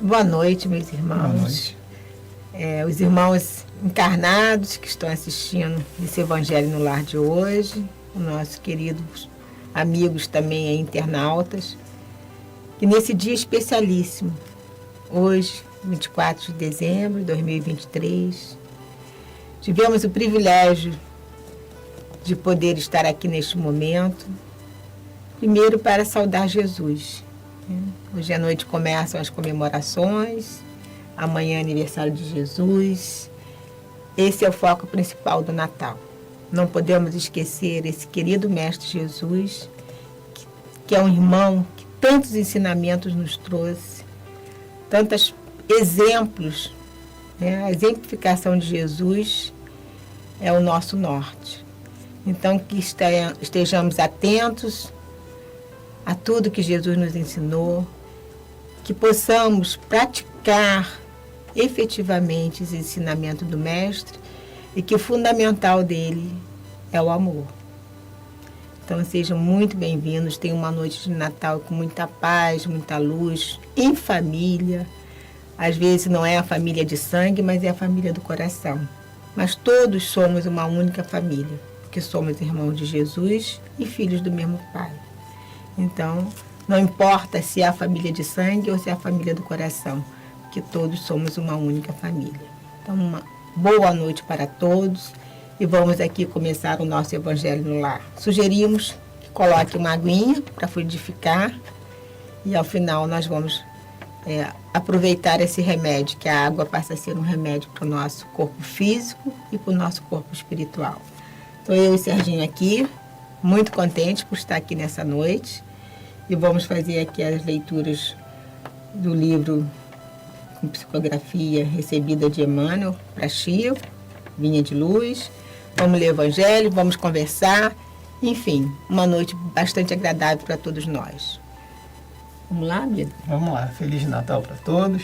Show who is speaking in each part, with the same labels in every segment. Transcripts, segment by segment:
Speaker 1: Boa noite, meus irmãos.
Speaker 2: Boa noite.
Speaker 1: Os irmãos encarnados que estão assistindo esse Evangelho no Lar de hoje, os nossos queridos amigos também internautas, que nesse dia especialíssimo, hoje, 24 de dezembro de 2023, tivemos o privilégio de poder estar aqui neste momento, primeiro para saudar Jesus. Hoje à noite começam as comemorações, amanhã é aniversário de Jesus. Esse é o foco principal do Natal. Não podemos esquecer esse querido Mestre Jesus, que é um irmão que tantos ensinamentos nos trouxe, tantos exemplos. A exemplificação de Jesus é o nosso norte. Então, que estejamos atentos a tudo que Jesus nos ensinou, que possamos praticar efetivamente esse ensinamento do Mestre e que o fundamental dele é o amor. Então sejam muito bem-vindos, tenham uma noite de Natal com muita paz, muita luz, em família. Às vezes não é a família de sangue, mas é a família do coração. Mas todos somos uma única família, porque somos irmãos de Jesus e filhos do mesmo Pai. Então, não importa se é a família de sangue ou se é a família do coração, porque todos somos uma única família. Então, uma boa noite para todos e vamos aqui começar o nosso Evangelho no Lar. Sugerimos que coloque uma aguinha para fluidificar e ao final nós vamos aproveitar esse remédio, que a água passa a ser um remédio para o nosso corpo físico e para o nosso corpo espiritual. Então, eu e Serginho aqui, muito contente por estar aqui nessa noite e vamos fazer aqui as leituras do livro com psicografia recebida de Emmanuel para Chico, Vinha de Luz. Vamos ler o Evangelho, vamos conversar, enfim, uma noite bastante agradável para todos nós. Vamos lá, Bida?
Speaker 2: Vamos lá, Feliz Natal para todos.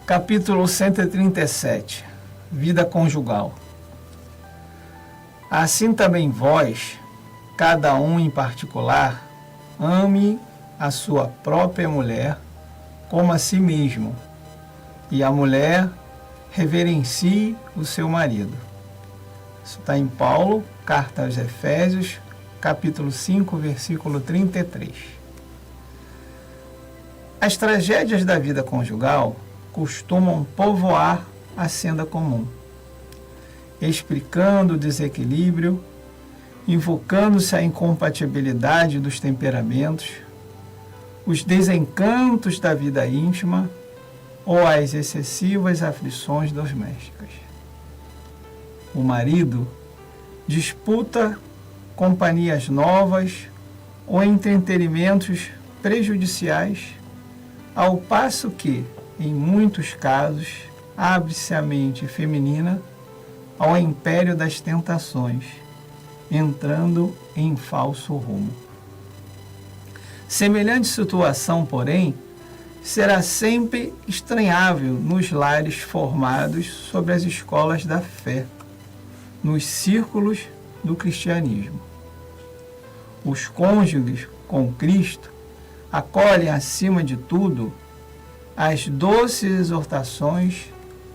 Speaker 2: Capítulo 137, Vida Conjugal. Assim também vós, cada um em particular, ame a sua própria mulher como a si mesmo, e a mulher reverencie o seu marido. Isso está em Paulo, Carta aos Efésios, capítulo 5, versículo 33. As tragédias da vida conjugal costumam povoar a senda comum, explicando o desequilíbrio, invocando-se a incompatibilidade dos temperamentos, os desencantos da vida íntima ou as excessivas aflições domésticas. O marido disputa companhias novas ou entretenimentos prejudiciais, ao passo que, em muitos casos, abre-se a mente feminina ao império das tentações, entrando em falso rumo. Semelhante situação, porém, será sempre estranhável nos lares formados sobre as escolas da fé, nos círculos do cristianismo. Os cônjuges com Cristo acolhem, acima de tudo, as doces exortações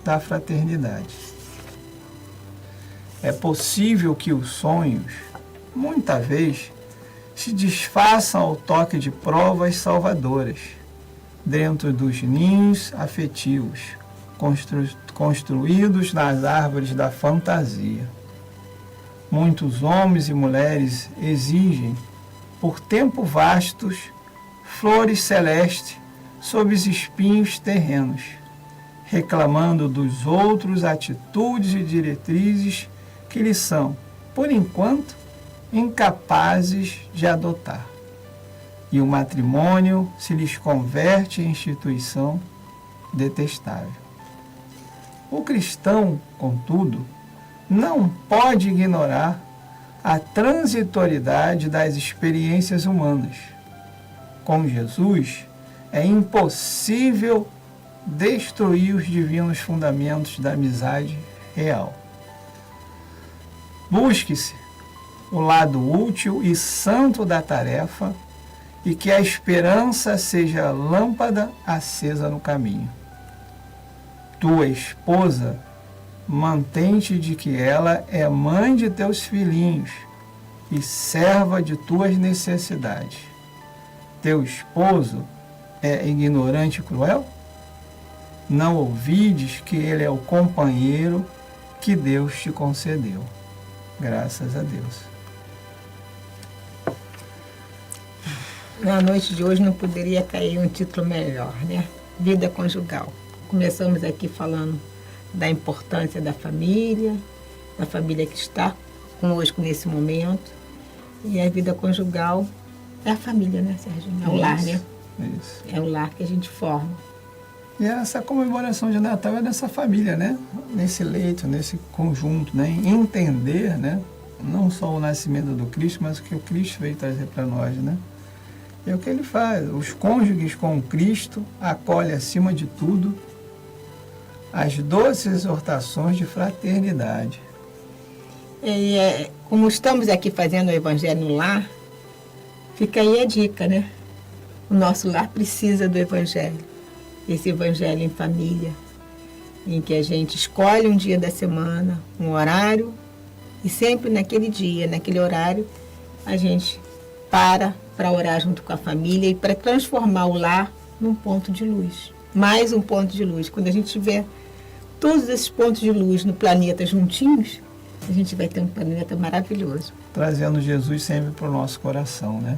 Speaker 2: da fraternidade. É possível que os sonhos, muita vez, se desfaçam ao toque de provas salvadoras, dentro dos ninhos afetivos, construídos nas árvores da fantasia. Muitos homens e mulheres exigem, por tempo vastos, flores celestes sob os espinhos terrenos, reclamando dos outros atitudes e diretrizes que lhes são, por enquanto, incapazes de adotar. E o matrimônio se lhes converte em instituição detestável. O cristão, contudo, não pode ignorar a transitoriedade das experiências humanas. Com Jesus, é impossível destruir os divinos fundamentos da amizade real. Busque-se o lado útil e santo da tarefa e que a esperança seja lâmpada acesa no caminho. Tua esposa, mantente de que ela é mãe de teus filhinhos e serva de tuas necessidades. Teu esposo é ignorante e cruel? Não ouvides que ele é o companheiro que Deus te concedeu. Graças a Deus.
Speaker 1: Na noite de hoje não poderia cair um título melhor, né? Vida conjugal. Começamos aqui falando da importância da família que está conosco nesse momento. E a vida conjugal é a família, né, Serginho? É o lar, né?
Speaker 2: Isso.
Speaker 1: É o lar que a gente forma.
Speaker 2: E essa comemoração de Natal é dessa família, né? Nesse leito, nesse conjunto, né? Entender, né? Não só o nascimento do Cristo, mas o que o Cristo veio trazer para nós, né? É o que ele faz. Os cônjuges com Cristo acolhem acima de tudo as doces exortações de fraternidade.
Speaker 1: Como estamos aqui fazendo o Evangelho no lar, fica aí a dica, né? O nosso lar precisa do Evangelho. Esse Evangelho em família, em que a gente escolhe um dia da semana, um horário, e sempre naquele dia, naquele horário, a gente para orar junto com a família e para transformar o lar num ponto de luz. Mais um ponto de luz. Quando a gente tiver todos esses pontos de luz no planeta juntinhos, a gente vai ter um planeta maravilhoso.
Speaker 2: Trazendo Jesus sempre para o nosso coração, né?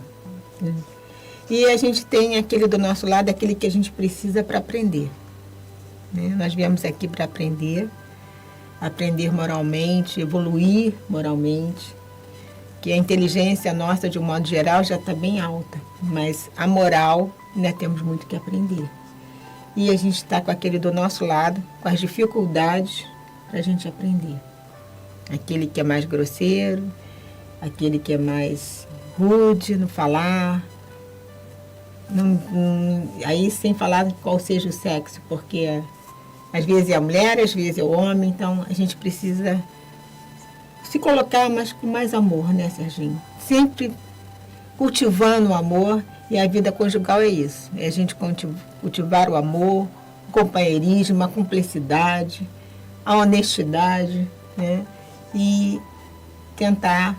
Speaker 1: E a gente tem aquele do nosso lado, aquele que a gente precisa para aprender. Né? Nós viemos aqui para aprender moralmente, evoluir moralmente, que a inteligência nossa, de um modo geral, já está bem alta, mas a moral ainda temos muito que aprender. E a gente está com aquele do nosso lado, com as dificuldades para a gente aprender. Aquele que é mais grosseiro, aquele que é mais rude no falar, aí sem falar qual seja o sexo, porque às vezes é a mulher, às vezes é o homem, então a gente precisa se colocar com mais amor, né, Serginho? Sempre cultivando o amor, e a vida conjugal é isso, é a gente cultivar o amor, o companheirismo, a cumplicidade, a honestidade, né? E tentar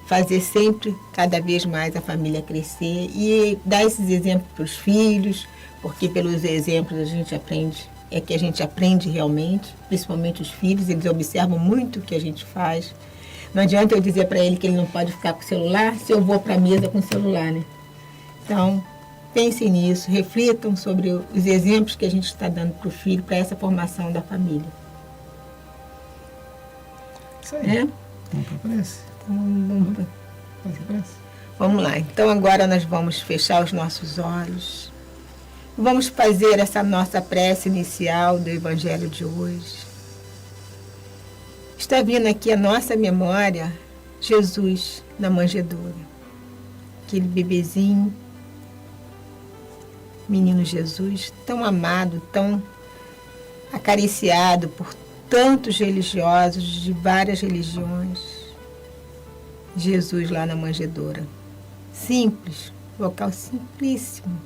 Speaker 1: fazer sempre, cada vez mais, a família crescer e dar esses exemplos para os filhos, porque pelos exemplos a gente aprende, é que a gente aprende realmente, principalmente os filhos, eles observam muito o que a gente faz. Não adianta eu dizer para ele que ele não pode ficar com o celular se eu vou para a mesa com o celular, né? Então, pensem nisso, reflitam sobre os exemplos que a gente está dando para o filho, para essa formação da família.
Speaker 2: Isso aí.
Speaker 1: Vamos lá. Então agora nós vamos fechar os nossos olhos. Vamos fazer essa nossa prece inicial do Evangelho de hoje. Está vindo aqui a nossa memória Jesus na manjedoura. Aquele bebezinho, menino Jesus, tão amado, tão acariciado por tantos religiosos de várias religiões. Jesus lá na manjedoura. Simples, local simplíssimo.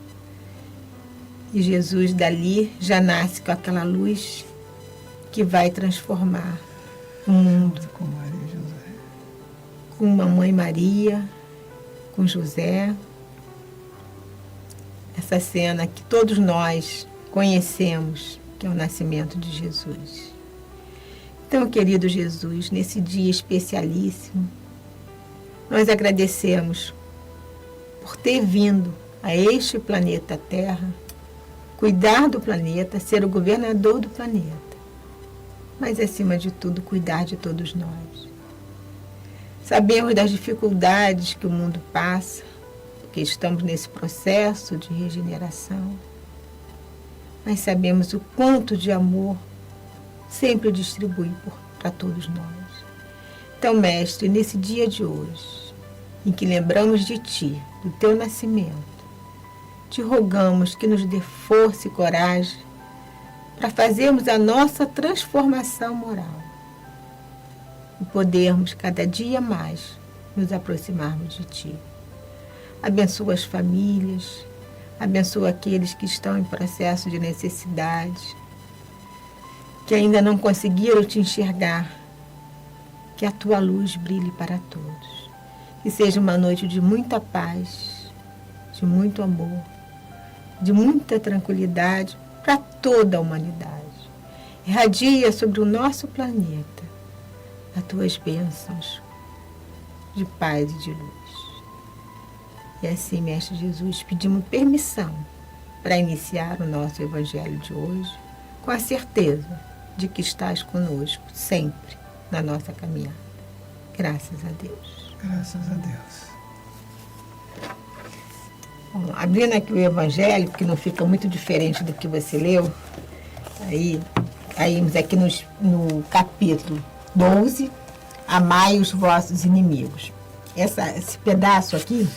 Speaker 1: E Jesus dali já nasce com aquela luz que vai transformar o mundo.
Speaker 2: Com Maria e José.
Speaker 1: Com Mamãe Maria, com José. Essa cena que todos nós conhecemos, que é o nascimento de Jesus. Então, querido Jesus, nesse dia especialíssimo, nós agradecemos por ter vindo a este planeta Terra, cuidar do planeta, ser o governador do planeta, mas, acima de tudo, cuidar de todos nós. Sabemos das dificuldades que o mundo passa, porque estamos nesse processo de regeneração, mas sabemos o quanto de amor sempre distribui para todos nós. Então, Mestre, nesse dia de hoje, em que lembramos de Ti, do Teu nascimento, te rogamos que nos dê força e coragem para fazermos a nossa transformação moral e podermos cada dia mais nos aproximarmos de Ti. abençoa as famílias, abençoa aqueles que estão em processo de necessidade, que ainda não conseguiram te enxergar, que a tua luz brilhe para todos. Que seja uma noite de muita paz, de muito amor, de muita tranquilidade para toda a humanidade. Irradia sobre o nosso planeta as tuas bênçãos de paz e de luz. E assim, Mestre Jesus, pedimos permissão para iniciar o nosso Evangelho de hoje, com a certeza de que estás conosco sempre na nossa caminhada. Graças a Deus.
Speaker 2: Graças a Deus.
Speaker 1: Bom, abrindo aqui o Evangelho, que não fica muito diferente do que você leu, aí aqui no capítulo 12, amai os vossos inimigos. Esse pedaço aqui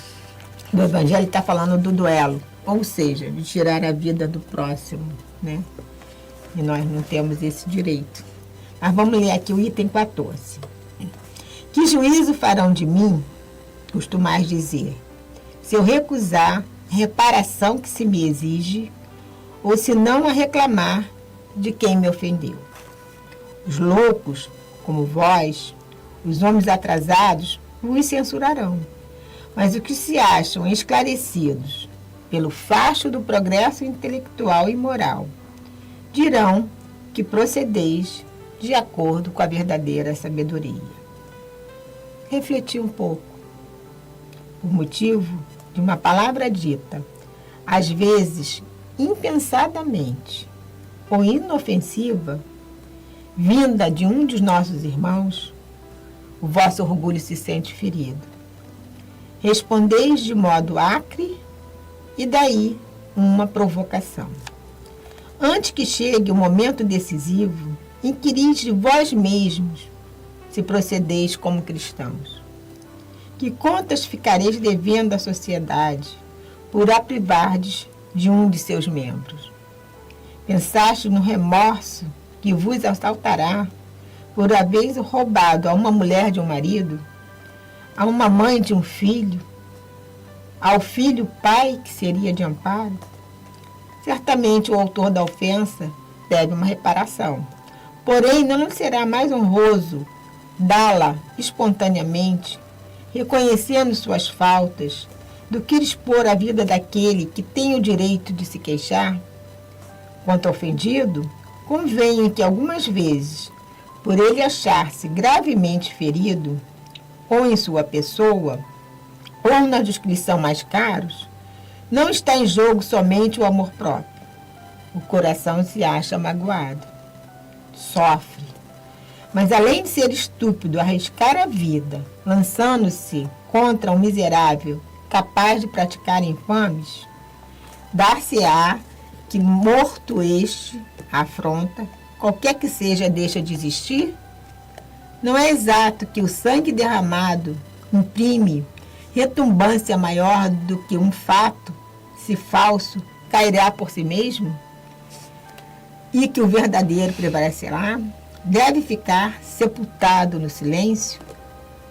Speaker 1: do Evangelho está falando do duelo, ou seja, de tirar a vida do próximo, né? E nós não temos esse direito. Mas vamos ler aqui o item 14. Que juízo farão de mim, costumais dizer, se eu recusar a reparação que se me exige, ou se não a reclamar de quem me ofendeu? Os loucos, como vós, os homens atrasados, vos censurarão. Mas os que se acham esclarecidos pelo facho do progresso intelectual e moral, dirão que procedeis de acordo com a verdadeira sabedoria. Refleti um pouco. Por motivo de uma palavra dita, às vezes impensadamente ou inofensiva, vinda de um dos nossos irmãos, o vosso orgulho se sente ferido. Respondeis de modo acre e daí uma provocação. Antes que chegue o momento decisivo, inquiris de vós mesmos se procedeis como cristãos. Que contas ficareis devendo à sociedade por a privardes de um de seus membros? Pensaste no remorso que vos assaltará por haveres roubado a uma mulher de um marido, a uma mãe de um filho, ao filho pai que seria de amparo? Certamente o autor da ofensa deve uma reparação, porém não será mais honroso dá-la espontaneamente, reconhecendo suas faltas, do que expor a vida daquele que tem o direito de se queixar? Quanto ao ofendido, convenho que algumas vezes, por ele achar-se gravemente ferido, ou em sua pessoa, ou na descrição mais caros, não está em jogo somente o amor próprio. O coração se acha magoado, sofre. Mas além de ser estúpido arriscar a vida, lançando-se contra um miserável capaz de praticar infames, dar-se-á que, morto este, a afronta, qualquer que seja, deixa de existir? Não é exato que o sangue derramado imprime retumbância maior do que um fato, se falso, cairá por si mesmo? E que o verdadeiro prevalecerá? Deve ficar sepultado no silêncio?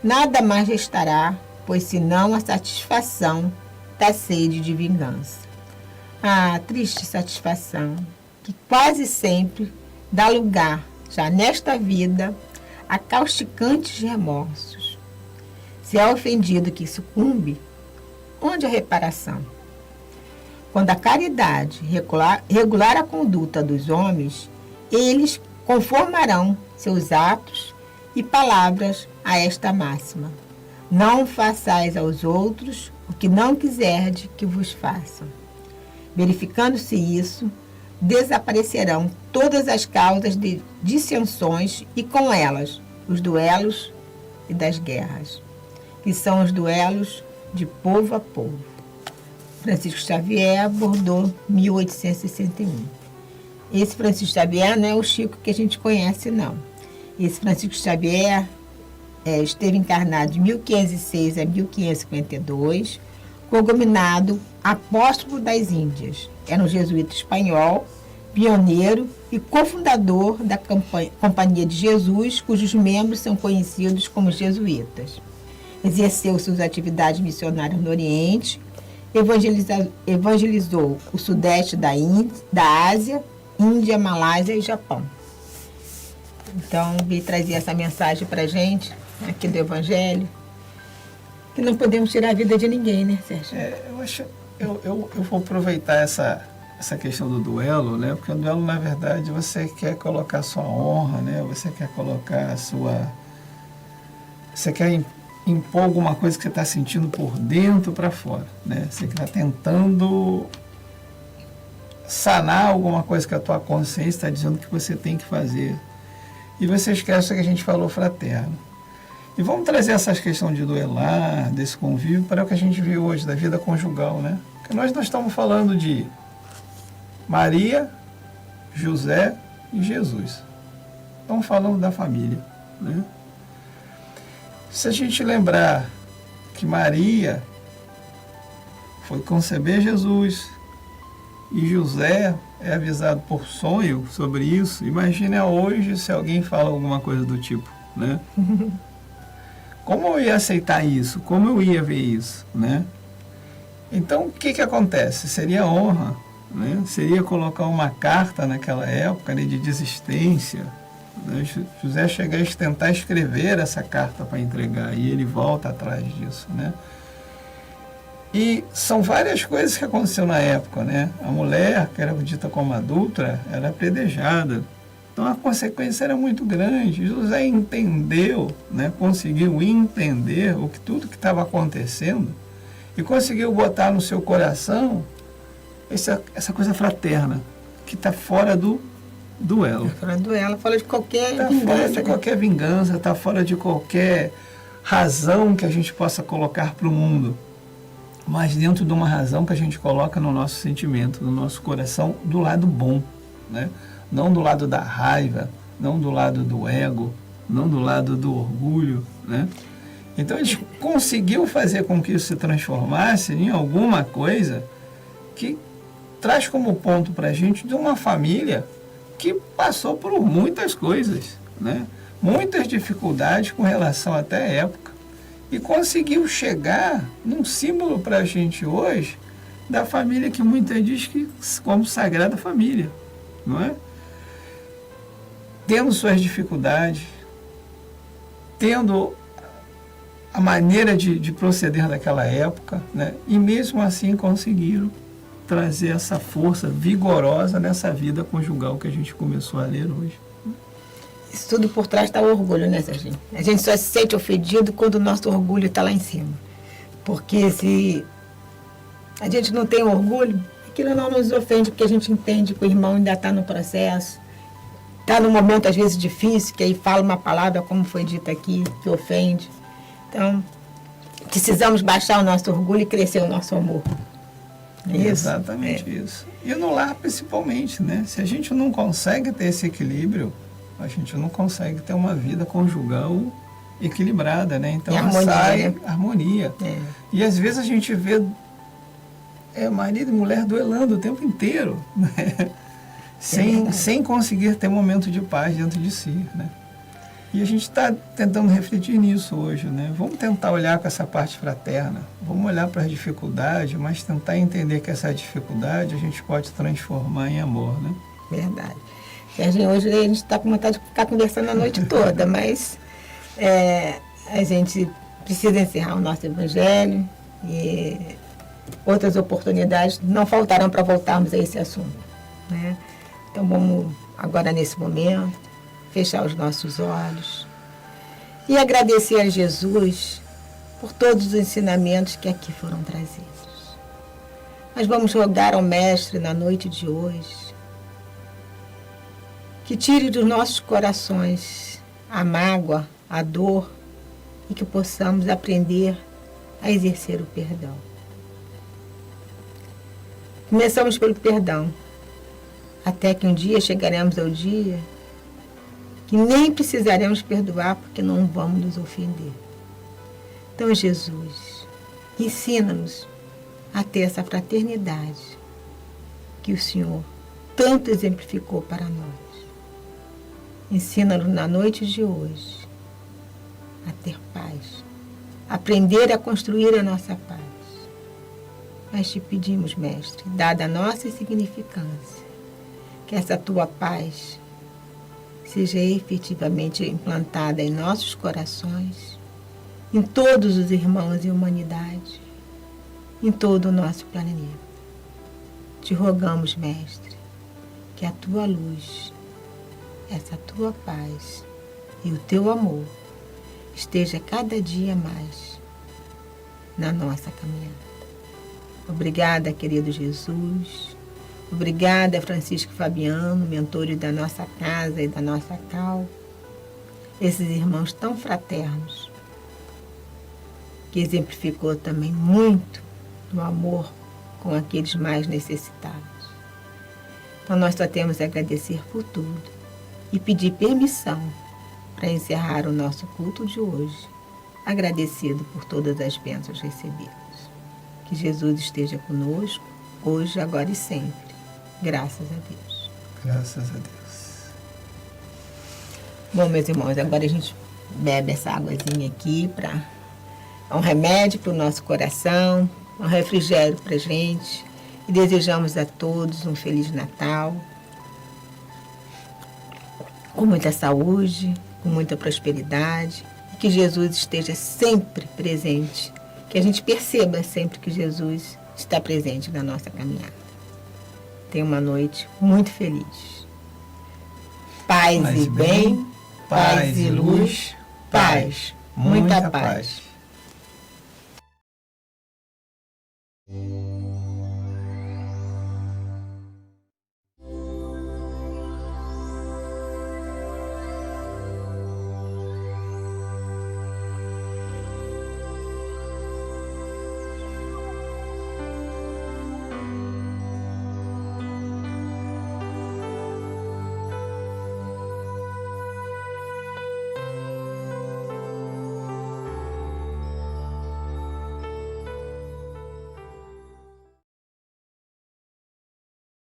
Speaker 1: Nada mais restará, pois senão a satisfação da sede de vingança. Ah, triste satisfação, que quase sempre dá lugar, já nesta vida, a causticantes remorsos. Se é ofendido que sucumbe, onde a reparação? Quando a caridade regular a conduta dos homens, eles conformarão seus atos e palavras a esta máxima: não façais aos outros o que não quiserdes que vos façam. Verificando-se isso, desaparecerão todas as causas de dissensões e com elas os duelos e das guerras, que são os duelos de povo a povo. Francisco Xavier abordou 1861. Esse Francisco Xavier não é o Chico que a gente conhece, não. Esse Francisco Xavier esteve encarnado de 1506 a 1552, cognominado Apóstolo das Índias. Era um jesuíta espanhol, pioneiro e cofundador da Companhia de Jesus, cujos membros são conhecidos como jesuítas. exerceu suas atividades missionárias no Oriente, evangelizou o sudeste da Ásia, Índia, Malásia e Japão. Então, vim trazer essa mensagem para a gente, aqui do Evangelho, que não podemos tirar a vida de ninguém, né, Sérgio?
Speaker 2: Eu vou aproveitar essa questão do duelo, né? Porque o duelo, na verdade, você quer colocar a sua honra, né? Você quer colocar a sua... Você quer impor alguma coisa que você está sentindo por dentro para fora, né? Você está tentando sanar alguma coisa que a tua consciência está dizendo que você tem que fazer. E você esquece que a gente falou fraterno. E vamos trazer essa questão de duelar, desse convívio, para o que a gente viu hoje, da vida conjugal, né? Porque nós estamos falando de Maria, José e Jesus. Estamos falando da família, né? Se a gente lembrar que Maria foi conceber Jesus e José é avisado por sonho sobre isso, imagina hoje se alguém fala alguma coisa do tipo, né? Como eu ia aceitar isso? Como eu ia ver isso, né? Então, o que acontece? Seria honra, né? Seria colocar uma carta naquela época, né, de desistência, né? José chega a tentar escrever essa carta para entregar e ele volta atrás disso, né? E são várias coisas que aconteceram na época, né? A mulher, que era dita como adúltera, era apedrejada. Então a consequência era muito grande. José entendeu, né? Conseguiu entender tudo que estava acontecendo e conseguiu botar no seu coração essa coisa fraterna, que está fora do duelo.
Speaker 1: Fora do duelo, fora de qualquer
Speaker 2: vingança.
Speaker 1: Está
Speaker 2: fora de qualquer vingança, está fora de qualquer razão que a gente possa colocar para o mundo, mas dentro de uma razão que a gente coloca no nosso sentimento, no nosso coração, do lado bom, né? Não do lado da raiva, não do lado do ego, não do lado do orgulho, né? Então, ele conseguiu fazer com que isso se transformasse em alguma coisa que traz como ponto para a gente de uma família que passou por muitas coisas, né? Muitas dificuldades com relação até à época, e conseguiu chegar num símbolo para a gente hoje da família que muita diz que como Sagrada Família, não é? Tendo suas dificuldades, tendo a maneira de proceder daquela época, né? E mesmo assim conseguiram trazer essa força vigorosa nessa vida conjugal que a gente começou a ler hoje.
Speaker 1: Isso tudo por trás está o orgulho, né, Serginho? A gente só se sente ofendido quando o nosso orgulho está lá em cima. Porque se a gente não tem orgulho, aquilo não nos ofende, porque a gente entende que o irmão ainda está no processo, está num momento, às vezes, difícil, que aí fala uma palavra, como foi dito aqui, que ofende. Então, precisamos baixar o nosso orgulho e crescer o nosso amor.
Speaker 2: É exatamente isso. E no lar, principalmente, né? Se a gente não consegue ter esse equilíbrio, a gente não consegue ter uma vida conjugal equilibrada, né? Então, sai harmonia. É. E às vezes a gente vê marido e mulher duelando o tempo inteiro, né? Sem conseguir ter momento de paz dentro de si, né? E a gente está tentando refletir nisso hoje, né? Vamos tentar olhar com essa parte fraterna, vamos olhar para as dificuldades, mas tentar entender que essa dificuldade a gente pode transformar em amor, né?
Speaker 1: Verdade. Serginho, hoje a gente está com vontade de ficar conversando a noite toda, mas a gente precisa encerrar o nosso evangelho e outras oportunidades não faltarão para voltarmos a esse assunto, né? Então vamos agora nesse momento fechar os nossos olhos e agradecer a Jesus por todos os ensinamentos que aqui foram trazidos. Nós vamos rogar ao Mestre na noite de hoje que tire dos nossos corações a mágoa, a dor e que possamos aprender a exercer o perdão. Começamos pelo perdão, até que um dia chegaremos ao dia que nem precisaremos perdoar porque não vamos nos ofender. Então, Jesus, ensina-nos a ter essa fraternidade que o Senhor tanto exemplificou para nós. Ensina-nos na noite de hoje a ter paz, aprender a construir a nossa paz. Mas te pedimos, Mestre, dada a nossa insignificância, que essa tua paz seja efetivamente implantada em nossos corações, em todos os irmãos e humanidade, em todo o nosso planeta. Te rogamos, Mestre, que a tua luz, essa tua paz e o teu amor esteja cada dia mais na nossa caminhada. Obrigada, querido Jesus. Obrigada, Francisco Fabiano, mentores da nossa casa e da nossa CAL. Esses irmãos tão fraternos, que exemplificou também muito do amor com aqueles mais necessitados. Então, nós só temos a agradecer por tudo e pedir permissão para encerrar o nosso culto de hoje, agradecido por todas as bênçãos recebidas. Que Jesus esteja conosco, hoje, agora e sempre. Graças a Deus.
Speaker 2: Graças a Deus.
Speaker 1: Bom, meus irmãos, agora a gente bebe essa águazinha aqui para um remédio para o nosso coração, um refrigério para a gente. E desejamos a todos um Feliz Natal, com muita saúde, com muita prosperidade, e que Jesus esteja sempre presente, que a gente perceba sempre que Jesus está presente na nossa caminhada. Tenha uma noite muito feliz. Paz e bem, paz e luz, paz, muita paz.